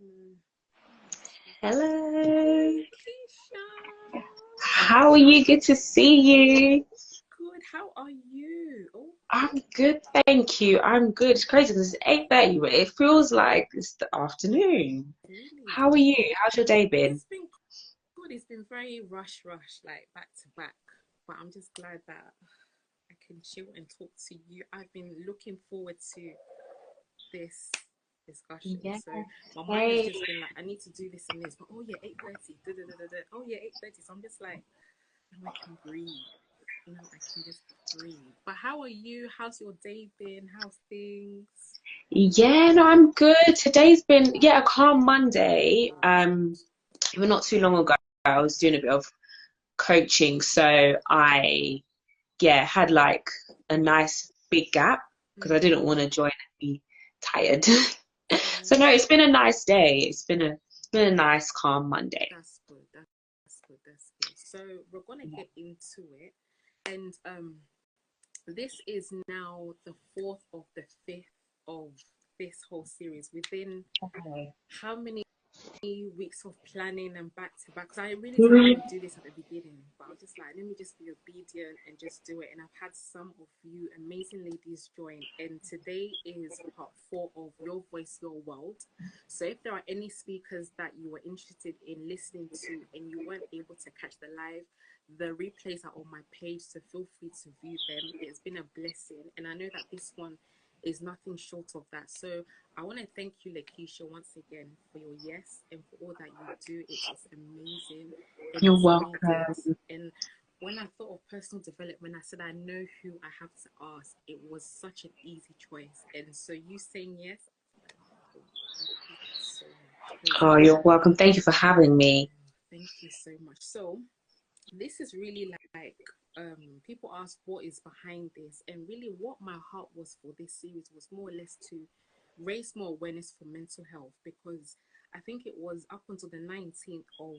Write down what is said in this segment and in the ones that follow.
Mm. Hello. Keisha, How are you? Good to see you. good. How are you? Oh, I'm good, thank you. I'm good. It's crazy because it's 8:30, but it feels like it's the afternoon. really? How are you? How's your day been? It's been good. It's been very rush, like back to back. But I'm just glad that I can chill and talk to you. I've been looking forward to this discussion. Yeah, So my mind has same. just been like, I need to do this and this. But oh yeah, 8:30. Oh yeah, 8:30. So I'm just like, now I can breathe. I can just breathe. But how are you? How's your day been? How's things? Yeah, no, I'm good. Today's been, yeah, a calm Monday. Even not too long ago, I was doing a bit of coaching, so yeah, had like a nice big gap because I didn't want to join and be tired. So no, it's been a nice day. It's been a nice calm Monday. That's good. That's good. That's good. So we're gonna get into it, and this is now the fourth of the fifth of this whole series. Within Okay. how many weeks of planning and back to back? Because I really didn't Mhm. want to do this at the beginning, but I was just like, let me just be obedient and just do it. And I've had some of you amazing ladies join, and today is part 4 of Your Voice, Your World. So if there are any speakers that you were interested in listening to and you weren't able to catch the live, the replays are on my page, so feel free to view them. It's been a blessing, and I know that this one is nothing short of that. So I want to thank you, Lakeisha, once again for your yes and for all that you do. It is amazing and You're it's needed. welcome. And when I thought of personal development, I said, I know who I have to ask. It was such an easy choice. And so you saying yes, thank you so much. 'Cause, Oh, you're welcome. Thank you for having me. thank you so much. So this is really like people ask what is behind this, and really what my heart was for this series was more or less to raise more awareness for mental health, because I think it was up until the 19th of,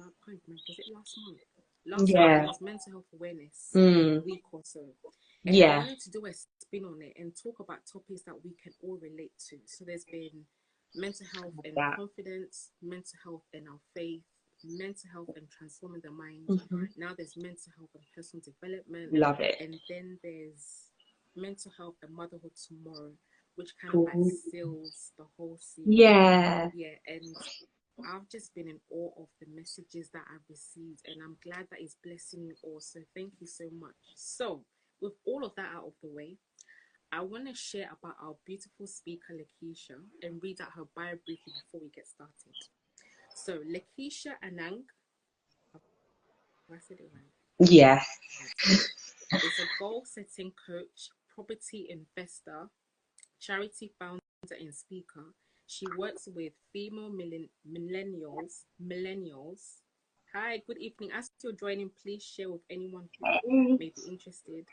I can't remember, was it last month it Yeah. was mental health awareness Mm. week or so, and I Yeah. wanted to do a spin on it and talk about topics that we can all relate to. So there's been mental health and That. confidence, mental health and our faith, mental health and transforming the mind. Hmm. Now there's mental health and personal development, Love it. and then there's mental health and motherhood tomorrow, which kind of like Ooh. seals the whole series. Yeah. Yeah, and I've just been in awe of the messages that I've received, and I'm glad that it's blessing you all. So thank you so much. So with all of that out of the way, I want to share about our beautiful speaker Lakeisha and read out her bio briefly before we get started. So Lakeisha Anang, have I said it right? Yeah. Good. Is a goal setting coach, property investor, charity founder, and speaker. She works with female millennials. Hi, good evening. As you're joining, please share with anyone who may be interested,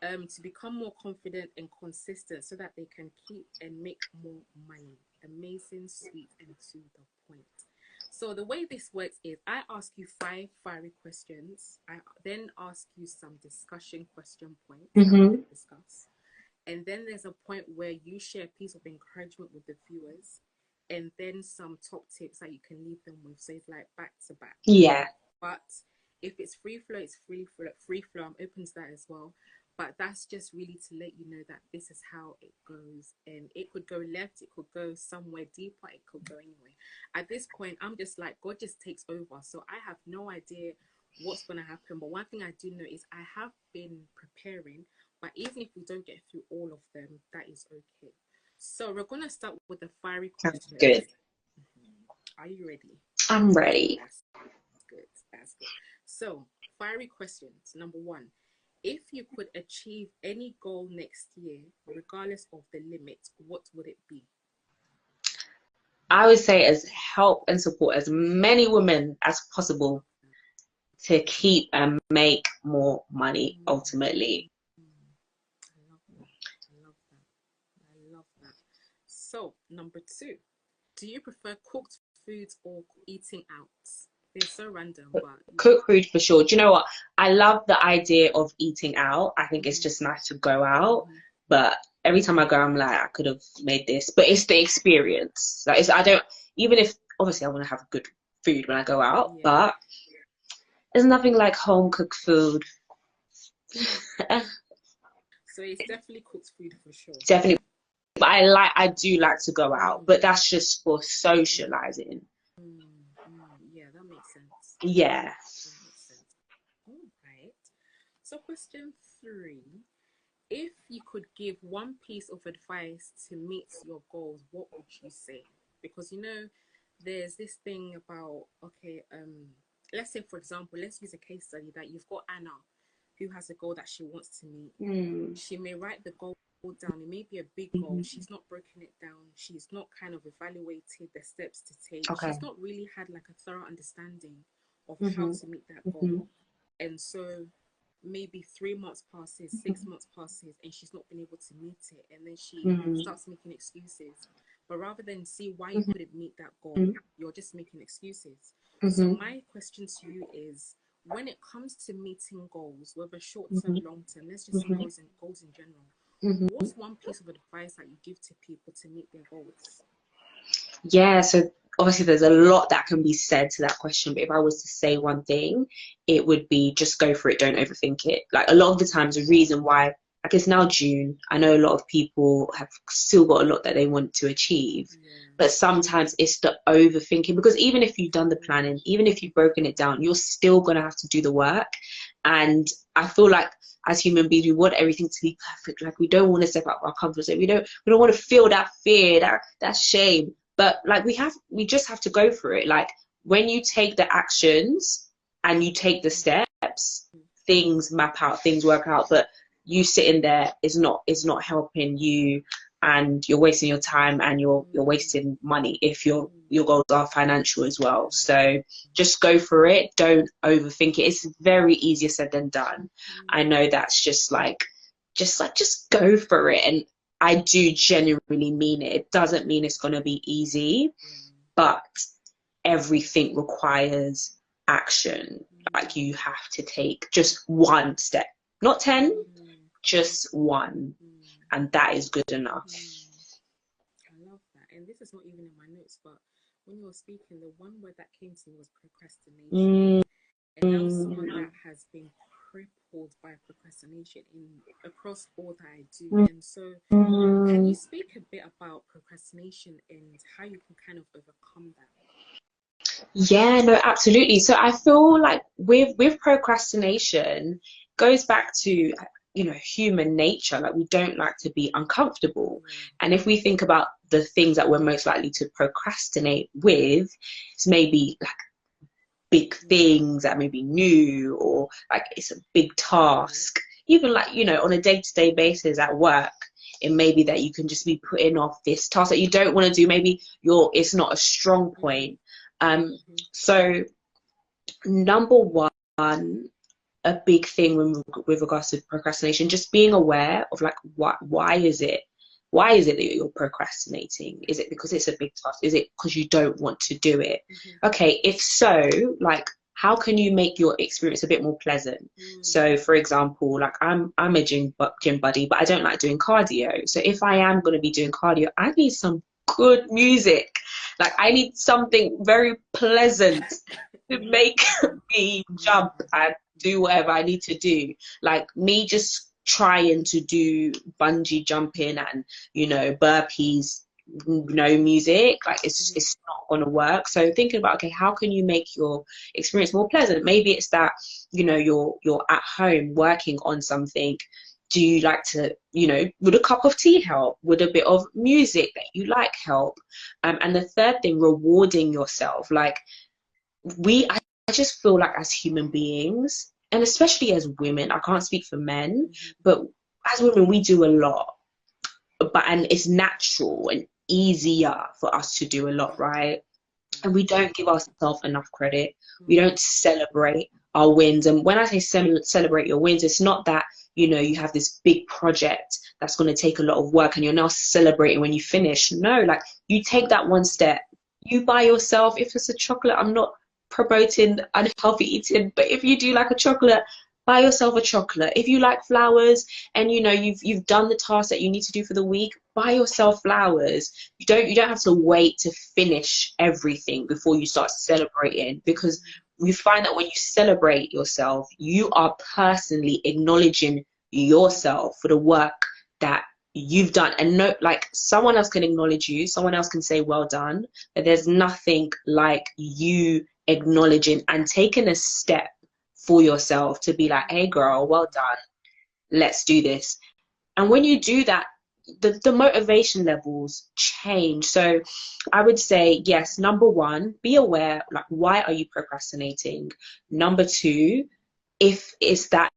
to become more confident and consistent so that they can keep and make more money. Amazing, sweet, and to the point. So the way this works is I ask you 5 fiery questions. I then ask you some discussion question points that we Hmm. can discuss. And then there's a point where you share a piece of encouragement with the viewers, and then some top tips that you can leave them with. So it's like back to back. Yeah. But if it's free flow, it's free flow. Free flow, I'm open to that as well. But that's just really to let you know that this is how it goes, and it could go left, it could go somewhere deeper, it could go anywhere. At this point, I'm just like, God just takes over. So I have no idea what's going to happen. But one thing I do know is I have been preparing. But even if we don't get through all of them, that is okay. So we're going to start with the fiery Sounds questions. good. Are you ready? I'm ready. That's good. That's good. So, fiery questions. Number 1. If you could achieve any goal next year, regardless of the limit, what would it be? I would say as help and support as many women as possible to keep and make more money Mm, ultimately. I love that. I love that. I love that. So, number 2. Do you prefer cooked foods or eating out? They're so random, but Cook food for sure. Do you know what? I love the idea of eating out. I think it's mm-hmm, just nice to go out. mm-hmm, But every time I go, I'm like, I could have made this. But it's the experience. Like, I don't, even if obviously I want to have good food when I go out, Yeah. but there's nothing like home cooked food. So it's definitely cooked food for sure. Definitely. But I do like to go out, but that's just for socializing. Yeah, that makes sense. Yeah. That makes sense. All right. So question 3. If you could give one piece of advice to meet your goals, what would you say? Because there's this thing about, okay, let's say for example, let's use a case study that you've got Anna who has a goal that she wants to meet. She may write the goal down. It may be a big goal. She's not broken it down. She's not kind of evaluated the steps to take. Okay. She's not really had like a thorough understanding of how to meet that goal. And so maybe 3 months passes, 6 months passes, and she's not been able to meet it. And then she starts making excuses. But rather than see why you couldn't meet that goal, you're just making excuses. So my question to you is, when it comes to meeting goals, whether short term, long term, let's just say goals in general, what's one piece of advice that you give to people to meet their goals? Yeah, so obviously there's a lot that can be said to that question, but if I was to say one thing, it would be just go for it, don't overthink it. Like a lot of the times the reason why, like it's now June, I know a lot of people have still got a lot that they want to achieve, but sometimes it's the overthinking, because even if you've done the planning, even if you've broken it down, you're still going to have to do the work. And I feel like as human beings, we want everything to be perfect. Like we don't want to step out of our comfort zone. We don't want to feel that fear, that shame. But like we just have to go for it. Like when you take the actions and you take the steps, things map out, things work out. But you sitting there is not helping you, and you're wasting your time and you're wasting money if your goals are financial as well. So just go for it. Don't overthink it. It's very easier said than done. I know that's just go for it. And I do genuinely mean it. It doesn't mean it's going to be easy, but everything requires action. Like you have to take just one step, not 10, just one. And that is good enough. I love that. And this is not even in my notes, but when you were speaking, the one word that came to me was procrastination. And now someone that has been crippled by procrastination across all that I do. And so can you speak a bit about procrastination and how you can kind of overcome that? Yeah, no, absolutely. So I feel like with procrastination goes back to human nature. Like we don't like to be uncomfortable. And if we think about the things that we're most likely to procrastinate with, it's maybe like big things that may be new, or like it's a big task. Even like on a day-to-day basis at work, it may be that you can just be putting off this task that you don't want to do. Maybe it's not a strong point. So number one, a big thing with regards to procrastination, just being aware of like why is it that you're procrastinating? Is it because it's a big task? Is it because you don't want to do it? Okay, if so, like how can you make your experience a bit more pleasant? So for example, like I'm a gym buddy, but I don't like doing cardio. So if I am going to be doing cardio, I need some good music. Like I need something very pleasant to make me jump and do whatever I need to do. Like me just trying to do bungee jumping and burpees, no music, like it's not gonna work. So thinking about, okay, how can you make your experience more pleasant? Maybe it's that you're at home working on something. Do you like to, would a cup of tea help? Would a bit of music that you like help? And the third thing, rewarding yourself. Like I just feel like as human beings, and especially as women, I can't speak for men, but as women, we do a lot. And it's natural and easier for us to do a lot, right? And we don't give ourselves enough credit. We don't celebrate our wins. And when I say celebrate your wins, it's not that you have this big project that's going to take a lot of work and you're now celebrating when you finish. No, like you take that one step. You buy yourself, if it's a chocolate, I'm not promoting unhealthy eating, but if you do like a chocolate, buy yourself a chocolate. If you like flowers and you know you've done the task that you need to do for the week, buy yourself flowers. You don't have to wait to finish everything before you start celebrating, because you find that when you celebrate yourself, you are personally acknowledging yourself for the work that you've done. And no, like, someone else can acknowledge you, someone else can say well done, but there's nothing like you acknowledging and taking a step for yourself to be like, hey girl, well done, let's do this. And when you do that, the motivation levels change. So I would say, yes, number one, be aware, like, why are you procrastinating? Number two, if it's that,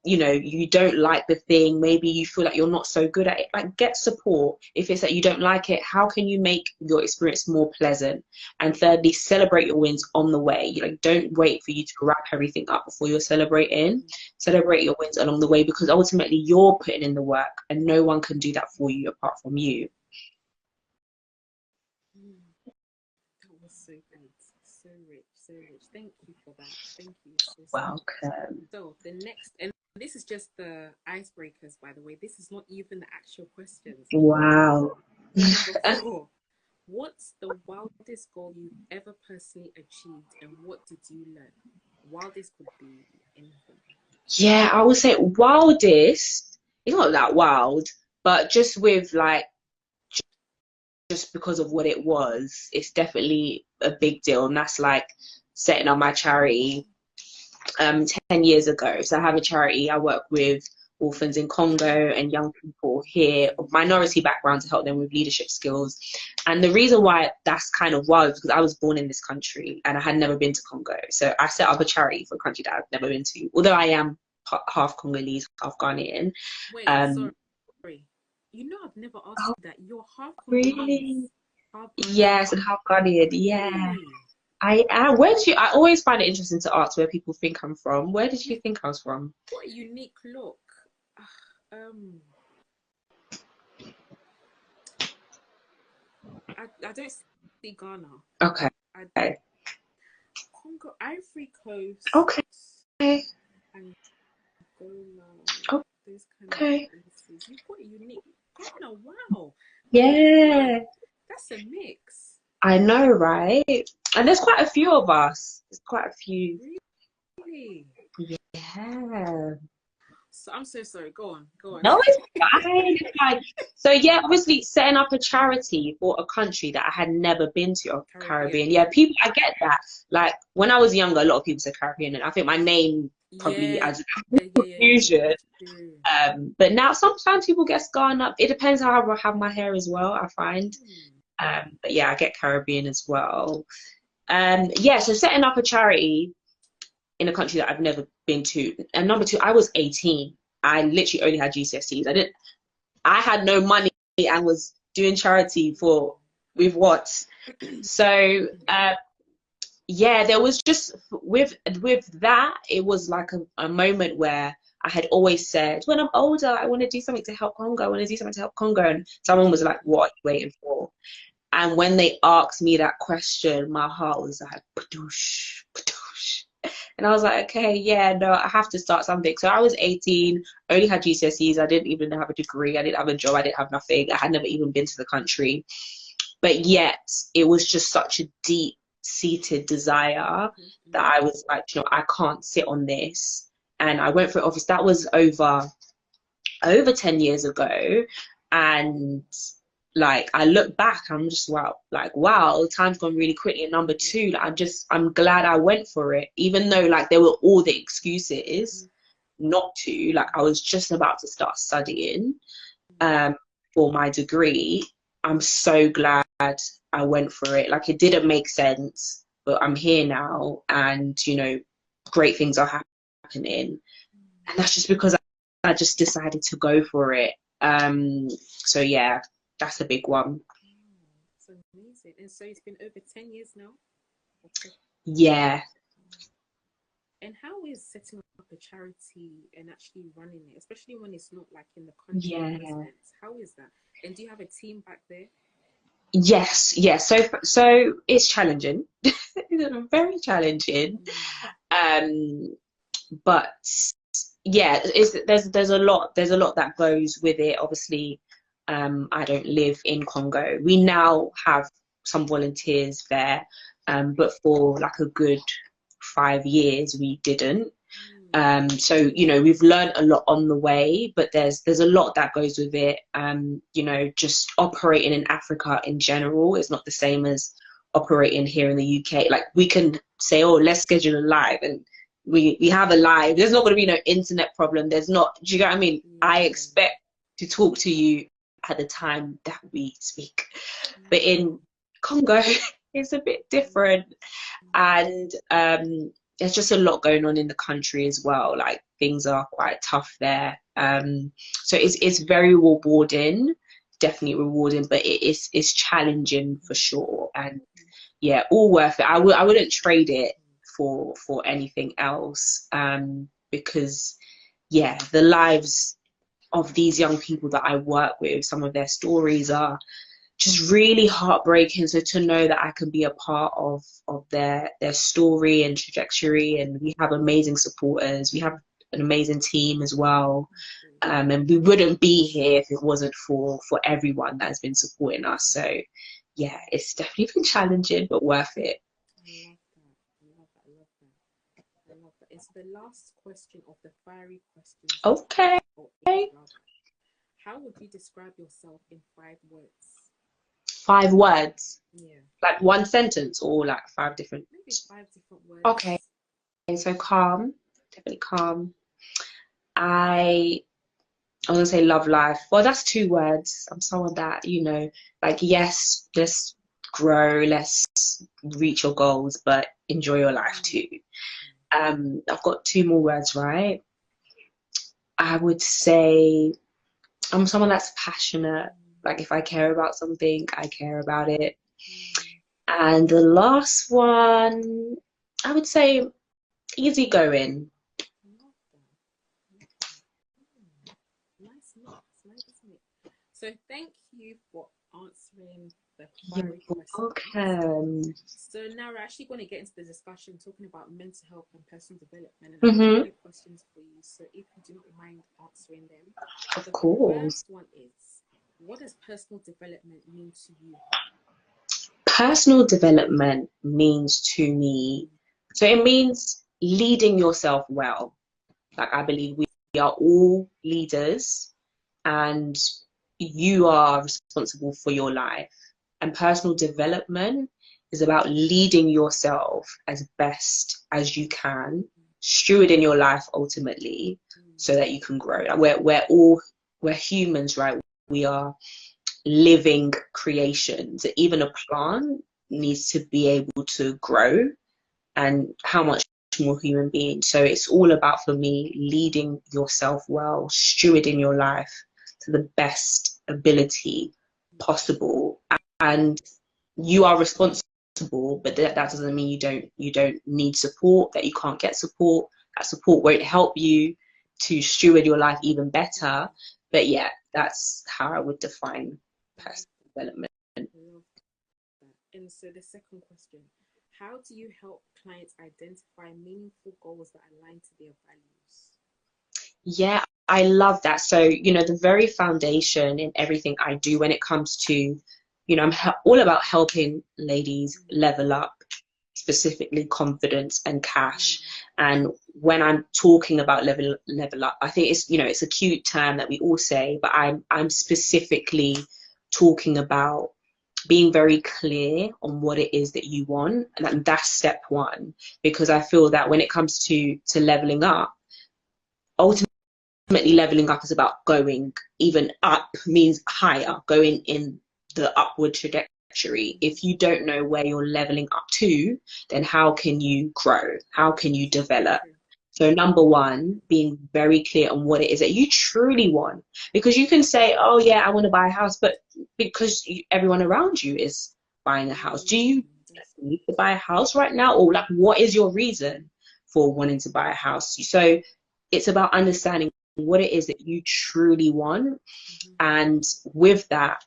you know, you don't like the thing, maybe you feel like you're not so good at it, like, get support. If it's that you don't like it, how can you make your experience more pleasant? And thirdly, celebrate your wins on the way. You know, don't wait for you to wrap everything up before you're celebrating. Celebrate your wins along the way, because ultimately you're putting in the work and no one can do that for you apart from you. That was so good, so rich, so rich. Thank you for that. Thank you so Welcome. So the next, and this is just the icebreakers, by the way. This is not even the actual questions. Wow. Number 4. What's the wildest goal you've ever personally achieved, and what did you learn? Wildest could be anything. Yeah, I would say wildest, it's not that wild, but just with like, just because of what it was, it's definitely a big deal. And that's like setting up my charity 10 years ago. So I have a charity. I work with orphans in Congo and young people here of minority background to help them with leadership skills. And the reason why that's kind of wild is because I was born in this country and I had never been to Congo. So I set up a charity for a country that I've never been to, although I am half Congolese, half Ghanaian. Wait, sorry. You know, I've never asked Oh, you that. You're half really? Congolese, half Yes, and half Ghanaian. Yeah. Where did you, I always find it interesting to ask where people think I'm from. Where did you think I was from? What a unique look. I don't see Ghana. Okay. I Congo, Ivory Coast, Okay. Angola, those kind of Okay. places. You've got a unique Ghana. Wow. Yeah. That's a mix. I know, right? And there's quite a few of us. There's quite a few. Really? Yeah. So I'm so sorry. Go on. No, it's fine. It's fine. So yeah, obviously setting up a charity for a country that I had never been to, or Caribbean. Yeah, people, I get that. Like when I was younger, a lot of people said Caribbean, and I think my name probably adds confusion. But now sometimes people get scarred up. It depends how I have my hair as well, I find. But yeah, I get Caribbean as well. Yeah, so setting up a charity in a country that I've never been to. And number 2, I was 18. I literally only had GCSEs. I had no money and was doing charity with what? So yeah, there was just with that, it was like a moment where I had always said, when I'm older, I want to do something to help Congo. I want to do something to help Congo. And someone was like, what are you waiting for? And when they asked me that question, my heart was like, padoosh, padoosh. And I was like, okay, yeah, no, I have to start something. So I was 18, only had GCSEs. I didn't even have a degree. I didn't have a job. I didn't have nothing. I had never even been to the country. But yet it was just such a deep-seated desire that I was like, you know, I can't sit on this. And I went for it. Obviously, that was over 10 years ago. And like, I look back, I'm just wow, time's gone really quickly. And number 2, like, I'm glad I went for it, even though like there were all the excuses not to. Like, I was just about to start studying for my degree. I'm so glad I went for it. Like, it didn't make sense, but I'm here now, and you know, great things are happening, and that's just because I just decided to go for it. So yeah, that's a big one. It's amazing. And so it's been over 10 years now? Yeah. And how is setting up a charity and actually running it, especially when it's not like in the country of residence? How is that? And do you have a team back there? Yes. So it's challenging. It's very challenging. But yeah, there's a lot that goes with it. Obviously, I don't live in Congo. We now have some volunteers there, but for like a good 5 years we didn't. So we've learned a lot on the way, but there's a lot that goes with it. Just operating in Africa in general is not the same as operating here in the UK. Like, we can say, oh, let's schedule a live, and we have a live. There's not going to be no internet problem. There's not. Do you get what I mean? I expect to talk to you at the time that we speak, but in Congo it's a bit different. And there's just a lot going on in the country as well. Like, things are quite tough there. So it's very rewarding, definitely rewarding, but it's challenging for sure. And yeah, all worth it. I wouldn't trade it for anything else. Because yeah, the lives of these young people that I work with, some of their stories are just really heartbreaking. So to know that I can be a part of their story and trajectory, and we have amazing supporters, we have an amazing team as well, and we wouldn't be here if it wasn't for everyone that has been supporting us. So yeah, it's definitely been challenging, but worth it. I love that. It's the last question of the fiery questions. Okay. How would you describe yourself in 5 words? 5 words? Yeah. Like one sentence, or like 5 different? Maybe 5 different words. Okay. So calm, definitely calm. I was gonna say love life. Well, that's 2 words. I'm someone that, like, yes, let's grow, let's reach your goals, but enjoy your life too. I've got 2 more words, right? I would say I'm someone that's passionate. Like, if I care about something, I care about it. And the last one, I would say easygoing. Nice. So thank you for answering the fiery questions. Okay. So now we're actually going to get into the discussion talking about mental health and personal development, and I have a few questions for you. So if you do not mind answering them. Of course. The first one is, what does personal development mean to you? Personal development means to me, so it means leading yourself well. Like, I believe we are all leaders, and you are responsible for your life. And personal development is about leading yourself as best as you can, stewarding your life ultimately, so that you can grow. We're humans, right? We are living creations. Even a plant needs to be able to grow, and how much more human being. So it's all about, for me, leading yourself well, stewarding your life to the best ability possible. And you are responsible, but that doesn't mean you don't need support, that you can't get support. That support won't help you to steward your life even better. But yeah, that's how I would define personal development. And so the second question, how do you help clients identify meaningful goals that align to their values? Yeah, I love that. So, the very foundation in everything I do when it comes to, I'm all about helping ladies level up, specifically confidence and cash. And when I'm talking about level up, I think it's a cute term that we all say, but I'm specifically talking about being very clear on what it is that you want, and that's step 1. Because I feel that when it comes to leveling up, ultimately leveling up is about going even up, means higher, going in the upward trajectory. If you don't know where you're leveling up to, then how can you grow? How can you develop? So number 1, being very clear on what it is that you truly want. Because you can say, oh yeah, I want to buy a house, but because everyone around you is buying a house, do you need to buy a house right now? Or like, what is your reason for wanting to buy a house? So it's about understanding what it is that you truly want. And with that,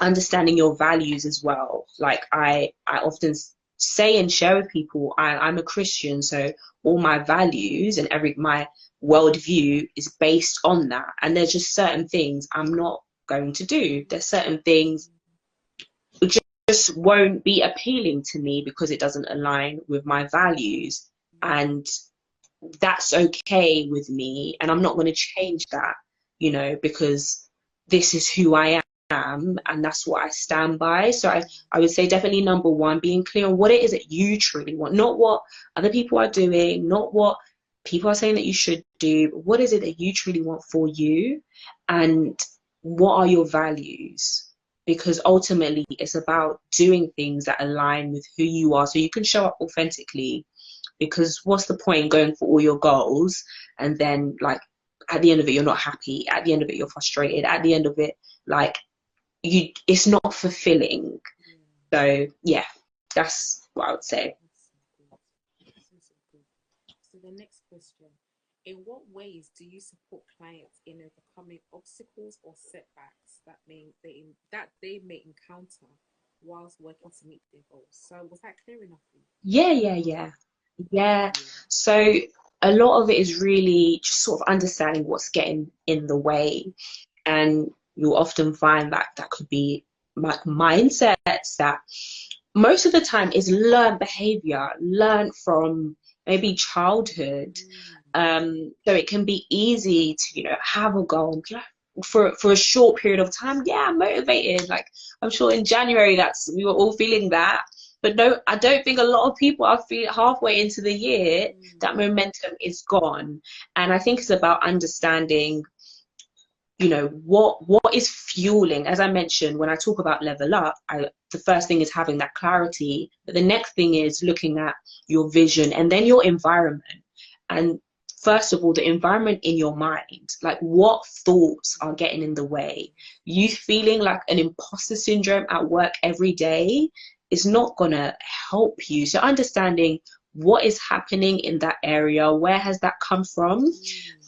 understanding your values as well. Like, I often say and share with people I'm a Christian, so all my values and my worldview is based on that. And there's just certain things I'm not going to do. There's certain things which just won't be appealing to me because it doesn't align with my values. And that's okay with me. And I'm not going to change that, because this is who I am and that's what I stand by. So I would say definitely number one, being clear on what it is that you truly want, not what other people are doing, not what people are saying that you should do, but what is it that you truly want for you, and what are your values? Because ultimately it's about doing things that align with who you are so you can show up authentically. Because what's the point in going for all your goals and then, like, at the end of it you're not happy, at the end of it you're frustrated, at the end of it, like, it's not fulfilling. So yeah, that's what I would say. So the next question: in what ways do you support clients in overcoming obstacles or setbacks that they may encounter whilst working to meet their goals? So was that clear enough for you? Yeah. So a lot of it is really just sort of understanding what's getting in the way. And you'll often find that that could be like mindsets that most of the time is learned behavior, learned from maybe childhood. So it can be easy to, have a goal and be like, for a short period of time, yeah, I'm motivated. Like, I'm sure in January we were all feeling that. But no, I don't think a lot of people are feeling halfway into the year that momentum is gone. And I think it's about understanding, what is fueling. As I mentioned, when I talk about level up, the first thing is having that clarity, but the next thing is looking at your vision and then your environment. And first of all, the environment in your mind, like what thoughts are getting in the way. You feeling like an imposter syndrome at work every day is not gonna help you. So understanding what is happening in that area, where has that come from,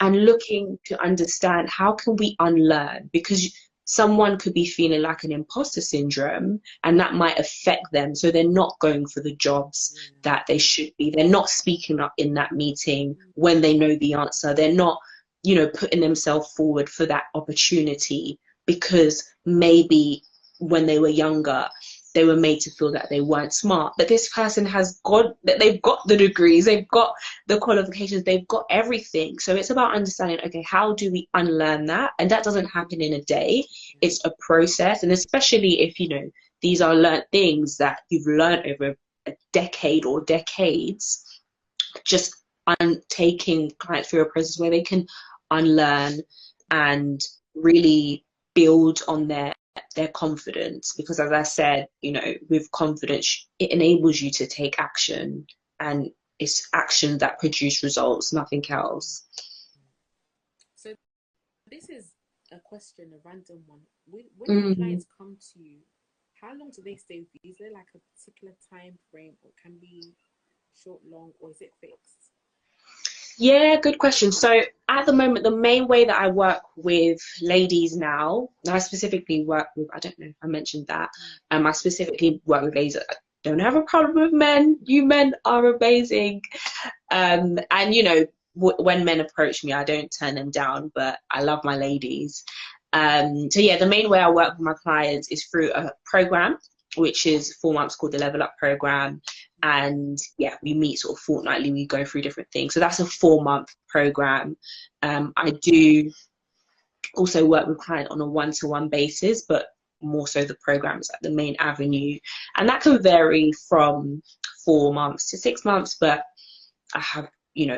and looking to understand how can we unlearn, because someone could be feeling like an imposter syndrome and that might affect them, so they're not going for the jobs that they should be, they're not speaking up in that meeting when they know the answer, they're not putting themselves forward for that opportunity because maybe when they were younger they were made to feel that they weren't smart. But this person they've got the degrees, they've got the qualifications, they've got everything. So it's about understanding, okay, how do we unlearn that? And that doesn't happen in a day. It's a process. And especially if, these are learned things that you've learned over a decade or decades, just taking clients through a process where they can unlearn and really build on their confidence, because as I said, with confidence it enables you to take action, and it's action that produce results, nothing else. So this is a question, a random one. When clients come to you, how long do they stay with you? Is there like a particular time frame, or can be short, long, or is it fixed? Yeah, good question. So at the moment, the main way that I work with ladies now, I specifically work with, I don't know if I mentioned that, I specifically work with ladies that don't have a problem with men. You men are amazing. And, when men approach me, I don't turn them down, but I love my ladies. So yeah, the main way I work with my clients is through a program, which is 4 months, called the Level Up program. And yeah, we meet sort of fortnightly, we go through different things. So that's a 4-month program. I do also work with clients on a one-to-one basis, but more so the program is like the main avenue. And that can vary from 4 months to 6 months, but I have,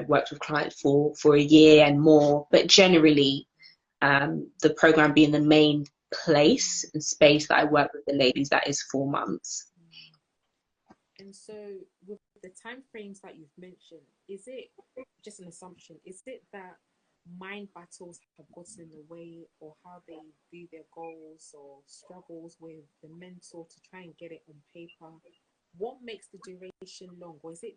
worked with clients for a year and more. But generally, the program being the main place and space that I work with the ladies, that is 4 months. And so with the time frames that you've mentioned, is it just an assumption? Is it that mind battles have gotten in the way, or how they view their goals, or struggles with the mentor to try and get it on paper? What makes the duration long? Or is it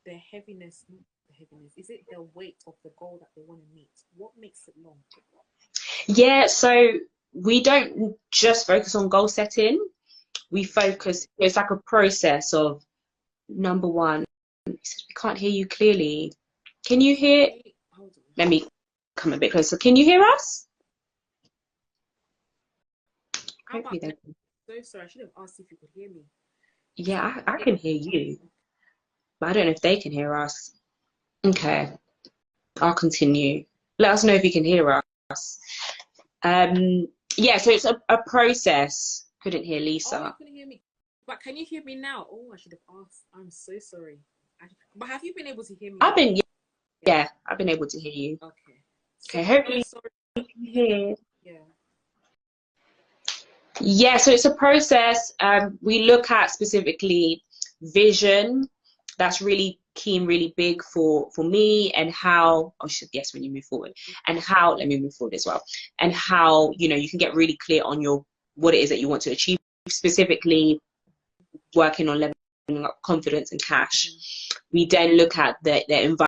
the heaviness, not the heaviness, is it the weight of the goal that they want to meet? What makes it long? Yeah, so we don't just focus on goal setting. We focus, it's like a process of number one. He says, we can't hear you clearly. Can you hear? Hold on. Let me come a bit closer. Can you hear us? How about Hopefully they can. so sorry, I should have asked if you could hear me. Yeah, I can hear you, but I don't know if they can hear us. Okay, I'll continue. Let us know if you can hear us. Yeah, so it's a process. Couldn't hear Oh, you Lisa. couldn't hear me. But can you hear me now? Oh, I should have asked. I'm so sorry. But have you been able to hear me I've now? been, yeah, I've been able to hear you. Okay. So Okay, I'm hopefully sorry. you can hear. Yeah. Yeah, so it's a process. We look at specifically vision. That's really key and really big for me, and how, oh, yes, when you move forward, and how, let me move forward as well, and how, you know, you can get really clear on your, what it is that you want to achieve, specifically working on leveling up confidence and cash. We then look at the environment